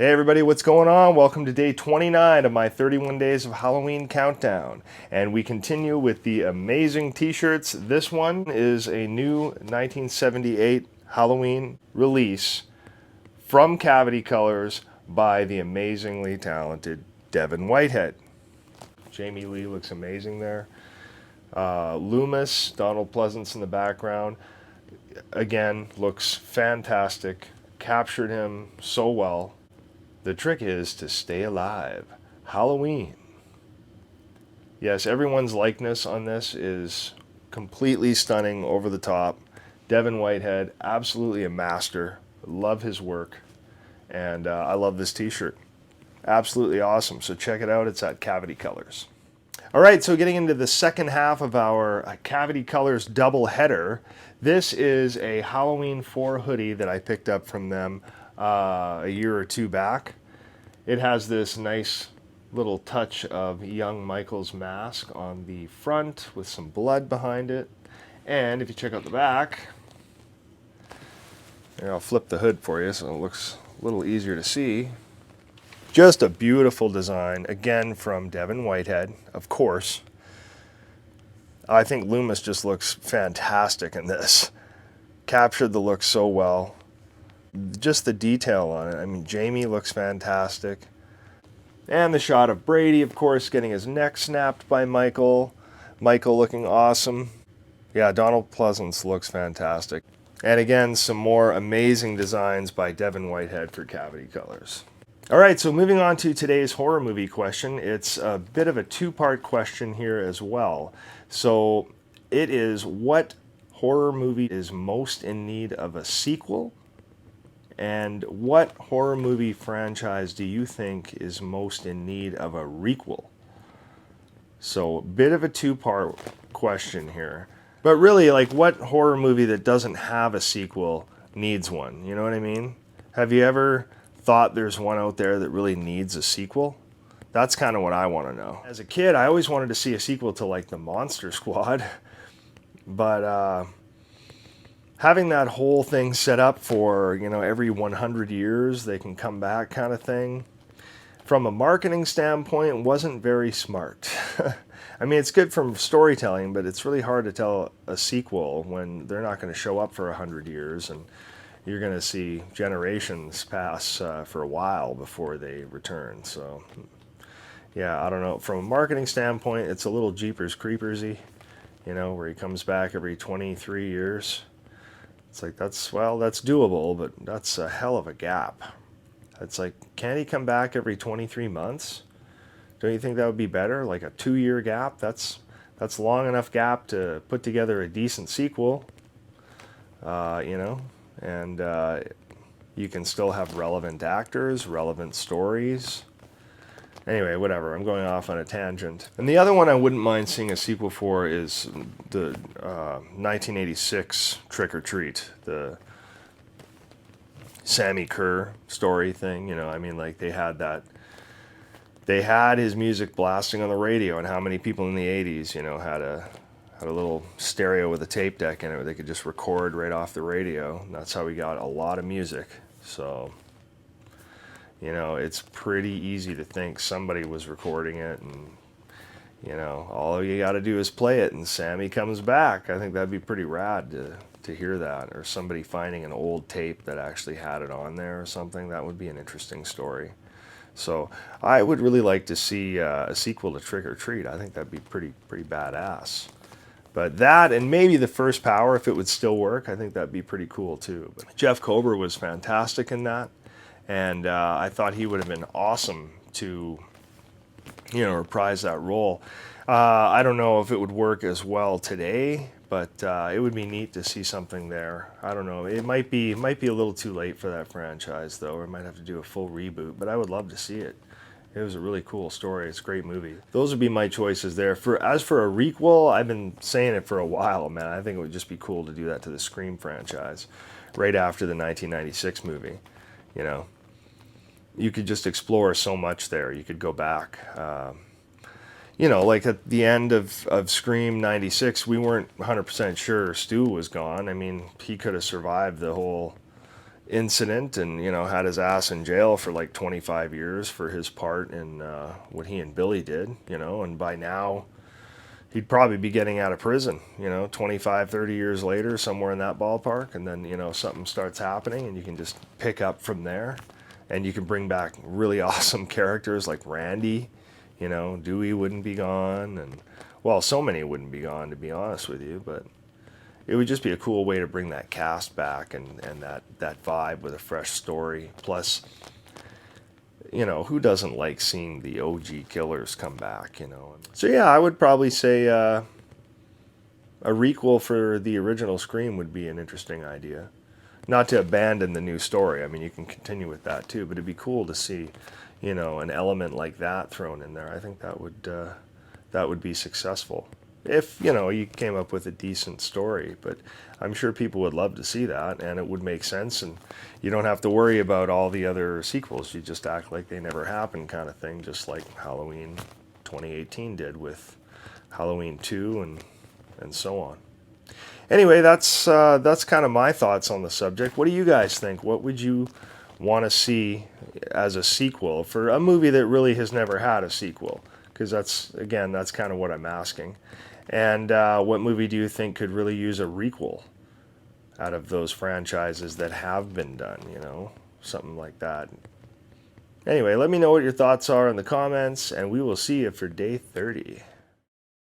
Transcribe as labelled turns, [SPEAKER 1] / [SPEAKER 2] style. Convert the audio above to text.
[SPEAKER 1] Hey everybody, what's going on? Welcome to day 29 of my 31 days of Halloween countdown. And we continue with the amazing t-shirts. This one is a new 1978 Halloween release from Cavity Colors by the amazingly talented Devon Whitehead. Jamie Lee looks amazing there. Loomis, Donald Pleasance in the background, again, looks fantastic. Captured him so well. The trick is to stay alive. Halloween. Yes, everyone's likeness on this is completely stunning, over the top. Devon Whitehead, absolutely a master. Love his work. And I love this t-shirt. Absolutely awesome. So check it out. It's at Cavity Colors. All right, so getting into the second half of our Cavity Colors double header. This is a Halloween 4 hoodie that I picked up from them a year or two back. It has this nice little touch of young Michael's mask on the front with some blood behind it. And if you check out the back, here, I'll flip the hood for you so it looks a little easier to see. Just a beautiful design, again from Devon Whitehead, of course. I think Loomis just looks fantastic in this. Captured the look so well. Just the detail on it. I mean, Jamie looks fantastic. And the shot of Brady, of course, getting his neck snapped by Michael. Michael looking awesome. Yeah, Donald Pleasance looks fantastic. And again, some more amazing designs by Devon Whitehead for Cavity Colors. All right, so moving on to today's horror movie question. It's a bit of a two-part question here as well. So it is, what horror movie is most in need of a sequel? And what horror movie franchise do you think is most in need of a requel? So a bit of a two-part question here. But really, like, what horror movie that doesn't have a sequel needs one? You know what I mean? Have you ever thought there's one out there that really needs a sequel? That's kind of what I want to know. As a kid, I always wanted to see a sequel to, like, the Monster Squad. But having that whole thing set up for, you know, every 100 years they can come back kind of thing, from a marketing standpoint, wasn't very smart. I mean, it's good from storytelling, but it's really hard to tell a sequel when they're not going to show up for 100 years, and you're going to see generations pass for a while before they return. So, yeah, I don't know. From a marketing standpoint, it's a little Jeepers Creepers-y, you know, where he comes back every 23 years. It's like, that's doable, but that's a hell of a gap. It's like, can't he come back every 23 months? Don't you think that would be better? Like a 2-year gap? That's long enough gap to put together a decent sequel, you know? And you can still have relevant actors, relevant stories. Anyway, whatever, I'm going off on a tangent. And the other one I wouldn't mind seeing a sequel for is the 1986 Trick or Treat, the Sammy Kerr story thing. You know, I mean, like, they had his music blasting on the radio, and how many people in the 80s, you know, had a little stereo with a tape deck in it where they could just record right off the radio. And that's how we got a lot of music. So, you know, it's pretty easy to think somebody was recording it, and, you know, all you got to do is play it and Sammy comes back. I think that'd be pretty rad to hear that, or somebody finding an old tape that actually had it on there or something. That would be an interesting story. So I would really like to see a sequel to Trick or Treat. I think that'd be pretty badass. But that, and maybe the first Power, if it would still work, I think that'd be pretty cool too. But Jeff Kober was fantastic in that. And I thought he would have been awesome to, you know, reprise that role. I don't know if it would work as well today, but it would be neat to see something there. I don't know. It might be a little too late for that franchise, though. Or it might have to do a full reboot, but I would love to see it. It was a really cool story. It's a great movie. Those would be my choices there. As for a requel, I've been saying it for a while, man. I think it would just be cool to do that to the Scream franchise right after the 1996 movie, you know. You could just explore so much there. You could go back. You know, like at the end of Scream 96, we weren't 100% sure Stu was gone. I mean, he could have survived the whole incident and, you know, had his ass in jail for like 25 years for his part in what he and Billy did, you know, and by now he'd probably be getting out of prison, you know, 25, 30 years later, somewhere in that ballpark. And then, you know, something starts happening and you can just pick up from there, and you can bring back really awesome characters like Randy, you know, Dewey wouldn't be gone. And, well, so many wouldn't be gone, to be honest with you, but it would just be a cool way to bring that cast back and that vibe with a fresh story. Plus, you know, who doesn't like seeing the OG killers come back, you know? So yeah, I would probably say a requel for the original Scream would be an interesting idea. Not to abandon the new story. I mean, you can continue with that too, but it'd be cool to see, you know, an element like that thrown in there. I think that would be successful if, you know, you came up with a decent story. But I'm sure people would love to see that, and it would make sense, and you don't have to worry about all the other sequels. You just act like they never happened, kind of thing, just like Halloween 2018 did with Halloween 2 and so on. Anyway, that's kind of my thoughts on the subject. What do you guys think? What would you want to see as a sequel for a movie that really has never had a sequel? Because that's kind of what I'm asking. And what movie do you think could really use a requel out of those franchises that have been done, you know? Something like that. Anyway, let me know what your thoughts are in the comments, and we will see you for day 30.